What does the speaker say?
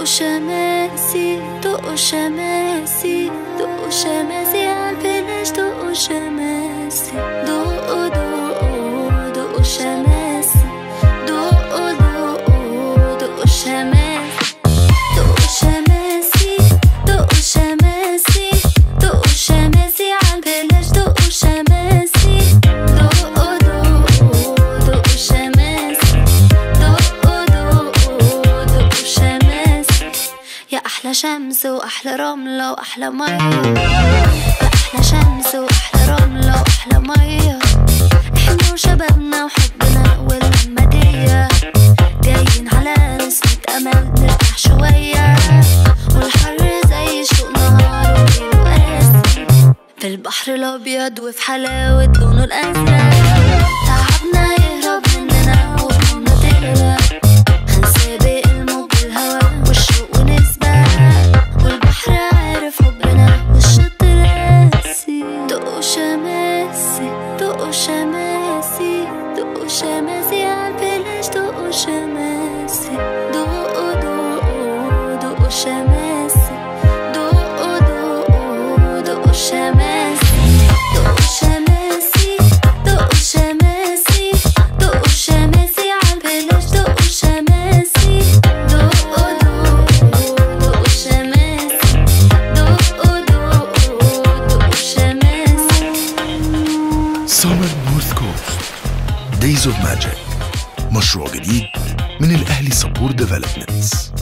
شماسي دق شماسي دق شماسي عالبلاش دق شماسي دق دق دق شماسي دق دق دق شماسي دق شماسي دق شماسي دق شماسي عالبلاش دق شماسي دق دق دق شماسي دق دق دق شماسي يا أحلى شمس وأحلى رملة وأحلى مية يا أحلى شمس وأحلى رملة وأحلى مية إحنا وشبابنا وحبنا والمدية جايين على نسمة أمل نرتاح شوية والحر زي شوق نهار وليل وقاسي في البحر الأبيض وفي حلاوة لونه الأزرق تعبنا يهرب مننا وهمنا تغرق هنسابق الموج بالهوا والشوق ونسبق والبحر عارف حبنا والشط راسي دق شماسي دق شماسي دق شماسي عالبلاش دق شماسي دق دق دق شماسي دق دق دق شماسي دق شماسي دق شماسي دق شماسي عالبلاش دق شماسي دق دق دق شماسي دق دق دق شماسي. Summer North Coast Days of Magic، مشروع جديد من الأهلي سبور ديفلوبمنتس.